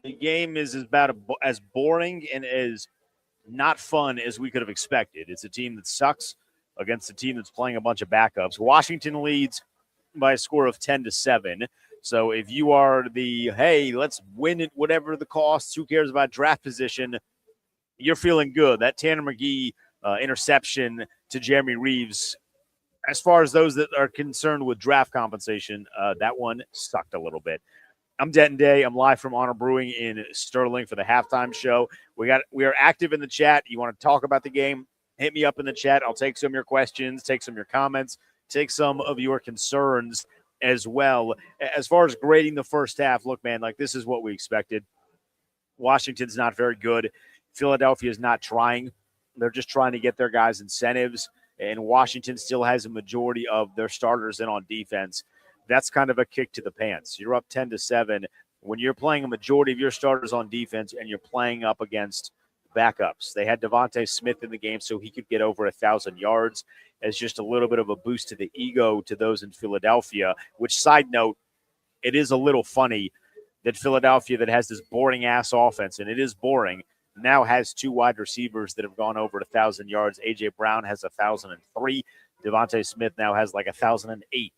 The game is about as boring and as not fun as we could have expected. It's a team that sucks against a team that's playing a bunch of backups. Washington leads by a score of 10-7. So if you are the, hey, let's win it, whatever the cost, who cares about draft position, you're feeling good. That Tanner McGee interception to Jeremy Reeves, as far as those that are concerned with draft compensation, that one sucked a little bit. I'm Denton Day. I'm live from Honor Brewing in Sterling for the halftime show. We are active in the chat. You want to talk about the game? Hit me up in the chat. I'll take some of your questions, take some of your comments, take some of your concerns as well. As far as grading the first half, look, man, like this is what we expected. Washington's not very good. Philadelphia is not trying. They're just trying to get their guys incentives, and Washington still has a majority of their starters in on defense. That's kind of a kick to the pants. You're up 10-7 when you're playing a majority of your starters on defense and you're playing up against backups. They had Devontae Smith in the game so he could get over 1,000 yards as just a little bit of a boost to the ego to those in Philadelphia, which, side note, it is a little funny that Philadelphia, that has this boring-ass offense, and it is boring, now has two wide receivers that have gone over 1,000 yards. A.J. Brown has 1,003. Devontae Smith now has like 1,008.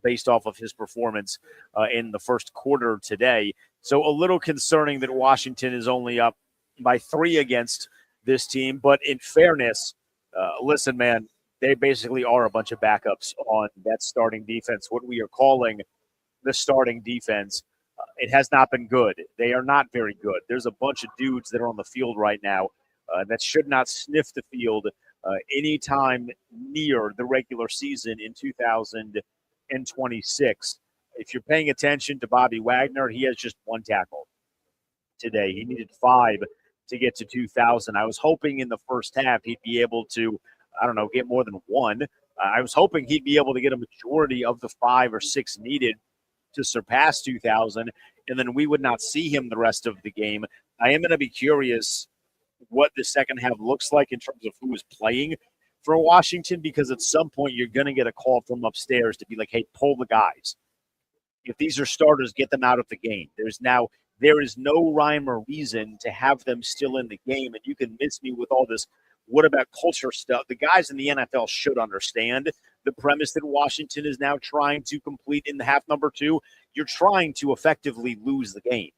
Based off of his performance in the first quarter today. So a little concerning that Washington is only up by 3 against this team. But in fairness, listen, man, they basically are a bunch of backups on that starting defense. What we are calling the starting defense, it has not been good. They are not very good. There's a bunch of dudes that are on the field right now that should not sniff the field anytime near the regular season in 2026. If you're paying attention to Bobby Wagner, he has just 1 tackle today. He needed 5 to get to 2,000. I was hoping in the first half he'd be able to, get more than 1. I was hoping he'd be able to get a majority of the 5 or 6 needed to surpass 2,000, and then we would not see him the rest of the game. I am going to be curious what the second half looks like in terms of who is playing for Washington, because at some point you're going to get a call from upstairs to be like, hey, pull the guys. If these are starters, get them out of the game. There is no rhyme or reason to have them still in the game, and you can miss me with all this what about culture stuff. The guys in the NFL should understand the premise that Washington is now trying to complete in the half number 2. You're trying to effectively lose the game.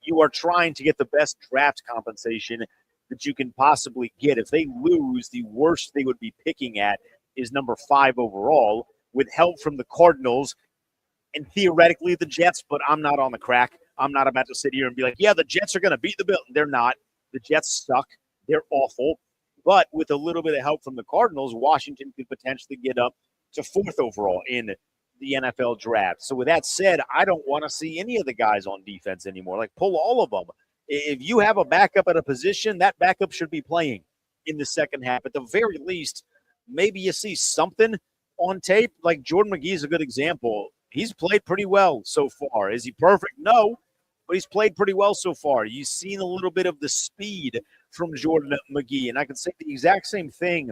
You are trying to get the best draft compensation that you can possibly get. If they lose, the worst they would be picking at is number 5 overall, with help from the Cardinals and theoretically the Jets, but I'm not on the crack. I'm not about to sit here and be like, yeah, the Jets are going to beat the Bills. They're not. The Jets suck. They're awful. But with a little bit of help from the Cardinals, Washington could potentially get up to 4th overall in the NFL draft. So with that said, I don't want to see any of the guys on defense anymore. Like, pull all of them. If you have a backup at a position, that backup should be playing in the second half. At the very least, maybe you see something on tape. Like Jordan McGee is a good example. He's played pretty well so far. Is he perfect? No, but he's played pretty well so far. You've seen a little bit of the speed from Jordan McGee, and I can say the exact same thing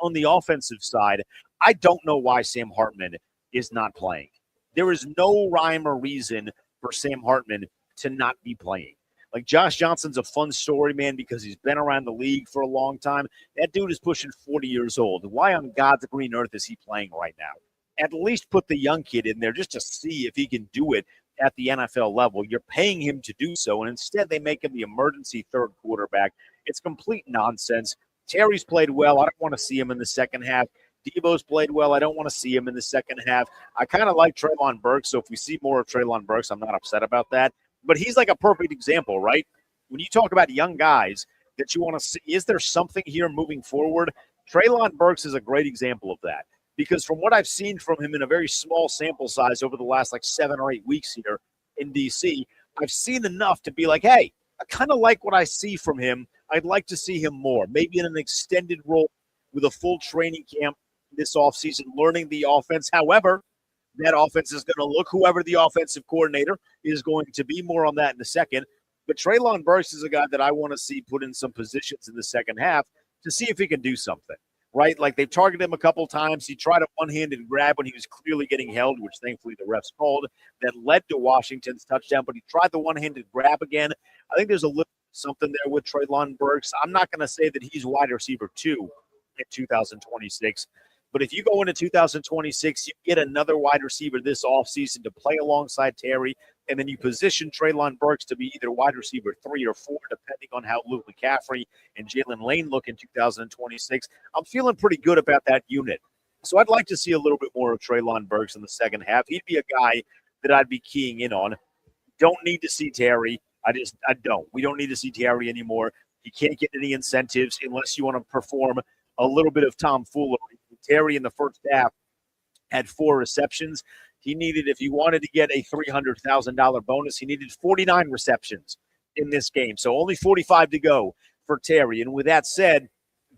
on the offensive side. I don't know why Sam Hartman is not playing. There is no rhyme or reason for Sam Hartman to not be playing. Like, Josh Johnson's a fun story, man, because he's been around the league for a long time. That dude is pushing 40 years old. Why on God's green earth is he playing right now? At least put the young kid in there just to see if he can do it at the NFL level. You're paying him to do so, and instead they make him the emergency third quarterback. It's complete nonsense. Terry's played well. I don't want to see him in the second half. Debo's played well. I don't want to see him in the second half. I kind of like Treylon Burks, so if we see more of Treylon Burks, I'm not upset about that. But he's like a perfect example, right? When you talk about young guys that you want to see, is there something here moving forward? Treylon Burks is a great example of that, because from what I've seen from him in a very small sample size over the last 7 or 8 weeks here in D.C., I've seen enough to be like, hey, I kind of like what I see from him. I'd like to see him more, maybe in an extended role with a full training camp this offseason, learning the offense. However, that offense is going to look, whoever the offensive coordinator is going to be. More on that in a second. But Treylon Burks is a guy that I want to see put in some positions in the second half to see if he can do something. right? Like they've targeted him a couple times. He tried a one-handed grab when he was clearly getting held, which thankfully the refs called, that led to Washington's touchdown. But he tried the one-handed grab again. I think there's a little something there with Treylon Burks. I'm not going to say that he's wide receiver 2 in 2026. But if you go into 2026, you get another wide receiver this offseason to play alongside Terry, and then you position Treylon Burks to be either wide receiver 3 or 4, depending on how Luke McCaffrey and Jalen Lane look in 2026. I'm feeling pretty good about that unit. So I'd like to see a little bit more of Treylon Burks in the second half. He'd be a guy that I'd be keying in on. Don't need to see Terry. I don't. We don't need to see Terry anymore. He can't get any incentives unless you want to perform a little bit of tomfoolery. Terry in the first half had 4 receptions. He needed, if he wanted to get a $300,000 bonus, he needed 49 receptions in this game. So only 45 to go for Terry. And with that said,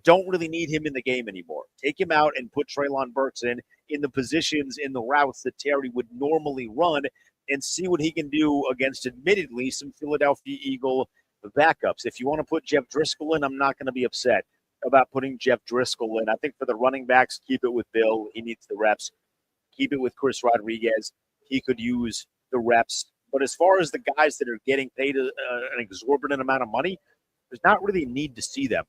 don't really need him in the game anymore. Take him out and put Treylon Burks in the positions, in the routes that Terry would normally run, and see what he can do against, admittedly, some Philadelphia Eagle backups. If you want to put Jeff Driscoll in, I'm not going to be upset about putting Jeff Driscoll in. I think for the running backs, keep it with Bill. He needs the reps. Keep it with Chris Rodriguez. He could use the reps. But as far as the guys that are getting paid an exorbitant amount of money, there's not really a need to see them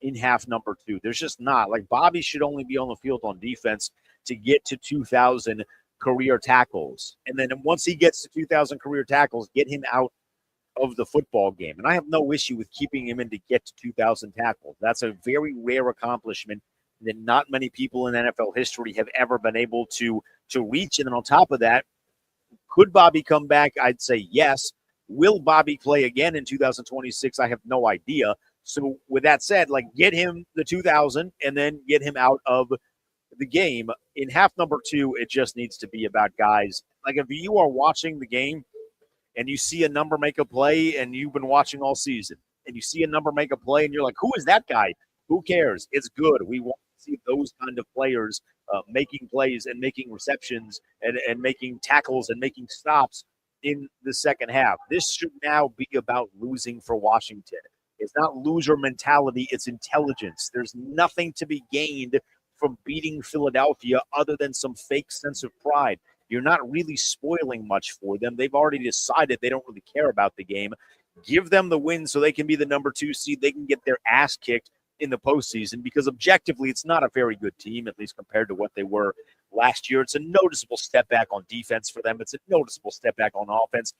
in half number 2. There's just not. Like, Bobby should only be on the field on defense to get to 2,000 career tackles. And then once he gets to 2,000 career tackles, get him out of the football game. And I have no issue with keeping him in to get to 2,000 tackles. That's a very rare accomplishment that not many people in NFL history have ever been able to reach. And then on top of that, could Bobby come back? I'd say yes. Will Bobby play again in 2026? I have no idea. So with that said, like, get him the 2,000 and then get him out of the game. In half number 2, it just needs to be about guys. Like, if you are watching the game and you see a number make a play and you've been watching all season and you see a number make a play and you're like, who is that guy? Who cares? It's good. We want to see those kind of players making plays and making receptions and making tackles and making stops in the second half. This should now be about losing for Washington. It's not loser mentality. It's intelligence. There's nothing to be gained from beating Philadelphia other than some fake sense of pride. You're not really spoiling much for them. They've already decided they don't really care about the game. Give them the win so they can be the number 2 seed. They can get their ass kicked in the postseason, because objectively it's not a very good team, at least compared to what they were last year. It's a noticeable step back on defense for them. It's a noticeable step back on offense.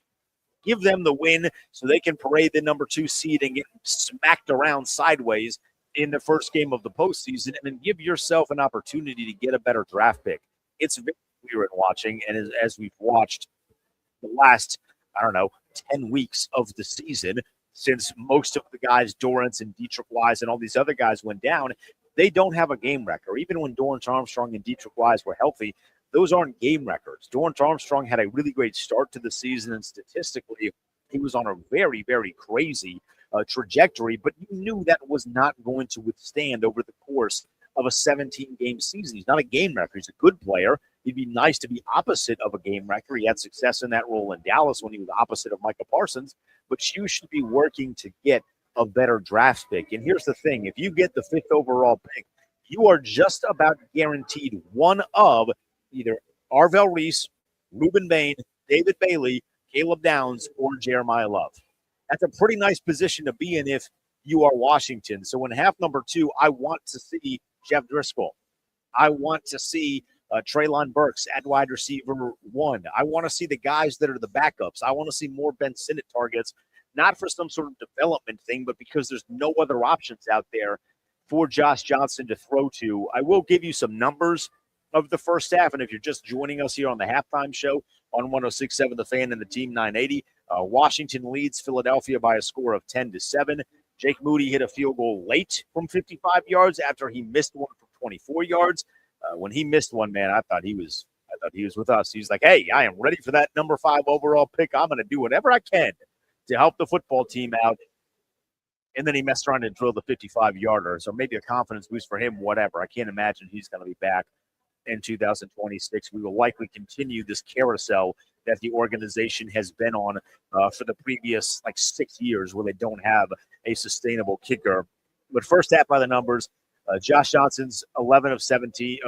Give them the win so they can parade the number 2 seed and get smacked around sideways in the first game of the postseason, and then give yourself an opportunity to get a better draft pick. It's very clear in watching, and as we've watched the last, 10 weeks of the season, since most of the guys, Dorrance and Dietrich Wise and all these other guys went down, they don't have a game record. Even when Dorrance Armstrong and Dietrich Wise were healthy, those aren't game records. Dorrance Armstrong had a really great start to the season, and statistically, he was on a very, very crazy trajectory, but you knew that was not going to withstand over the course of a 17-game season. He's not a game wrecker. He's a good player. He'd be nice to be opposite of a game wrecker. He had success in that role in Dallas when he was opposite of Micah Parsons, but you should be working to get a better draft pick. And here's the thing. If you get the 5th overall pick, you are just about guaranteed one of either Arvell Reese, Reuben Bain, David Bailey, Caleb Downs, or Jeremiah Love. That's a pretty nice position to be in if you are Washington. So in half number 2, I want to see Jeff Driscoll. I want to see Treylon Burks at wide receiver 1. I want to see the guys that are the backups. I want to see more Ben Sinnott targets, not for some sort of development thing, but because there's no other options out there for Josh Johnson to throw to. I will give you some numbers of the first half, and if you're just joining us here on the Halftime Show on 106.7 The Fan and the Team 980, Washington leads Philadelphia by a score of 10-7. Jake Moody hit a field goal late from 55 yards after he missed one from 24 yards. When he missed one, man, I thought he was with us. He's like, hey, I am ready for that number 5 overall pick. I'm going to do whatever I can to help the football team out. And then he messed around and drilled the 55-yarder. So maybe a confidence boost for him, whatever. I can't imagine he's going to be back in 2026. We will likely continue this carousel that the organization has been on for the previous 6 years, where they don't have a sustainable kicker. But first half by the numbers, Josh Johnson's 11 of 16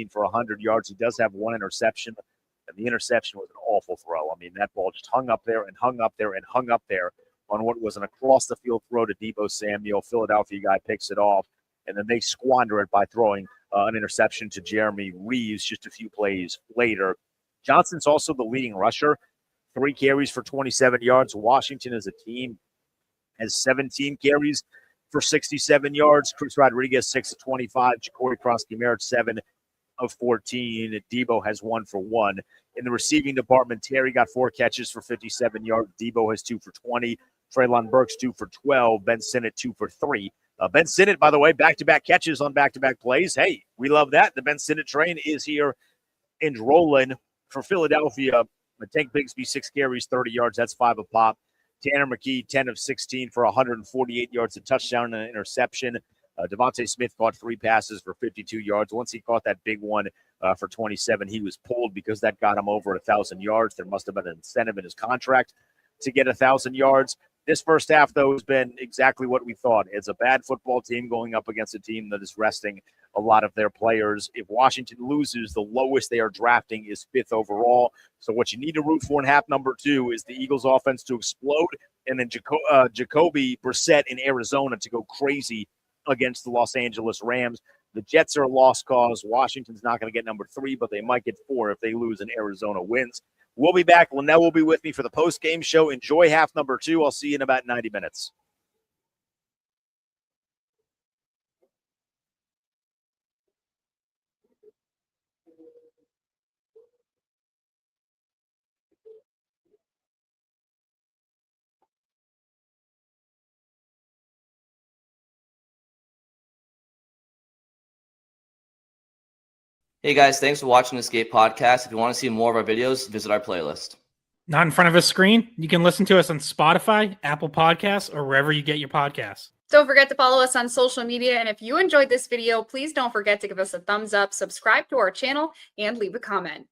for 100 yards. He does have one interception, and the interception was an awful throw. I mean, that ball just hung up there and hung up there and hung up there on what was an across-the-field throw to Deebo Samuel. Philadelphia guy picks it off, and then they squander it by throwing an interception to Jeremy Reeves just a few plays later. Johnson's also the leading rusher, 3 carries for 27 yards. Washington as a team has 17 carries for 67 yards. Chris Rodriguez, 6 of 25. Ja'Cory Cross-Merritt, 7 of 14. Deebo has 1 for 1. In the receiving department, Terry got 4 catches for 57 yards. Deebo has 2 for 20. Treylon Burks, 2 for 12. Ben Sinnott, 2 for 3. Ben Sinnott, by the way, back-to-back catches on back-to-back plays. Hey, we love that. The Ben Sinnott train is here and rolling for Philadelphia. Tank Bigsby, 6 carries, 30 yards. That's 5 a pop. Tanner McKee, 10 of 16 for 148 yards, a touchdown and an interception. Devontae Smith caught 3 passes for 52 yards. Once he caught that big one for 27, he was pulled because that got him over 1,000 yards. There must have been an incentive in his contract to get 1,000 yards. This first half, though, has been exactly what we thought. It's a bad football team going up against a team that is resting a lot of their players. If Washington loses, the lowest they are drafting is 5th overall. So what you need to root for in half number 2 is the Eagles' offense to explode, and then Jacoby Brissett in Arizona to go crazy against the Los Angeles Rams. The Jets are a lost cause. Washington's not going to get number 3, but they might get 4 if they lose and Arizona wins. We'll be back. Linnell will be with me for the post-game show. Enjoy half number 2. I'll see you in about 90 minutes. Hey guys, thanks for watching the Skate Podcast. If you want to see more of our videos, visit our playlist. Not in front of a screen? You can listen to us on Spotify, Apple Podcasts, or wherever you get your podcasts. Don't forget to follow us on social media. And if you enjoyed this video, please don't forget to give us a thumbs up, subscribe to our channel, and leave a comment.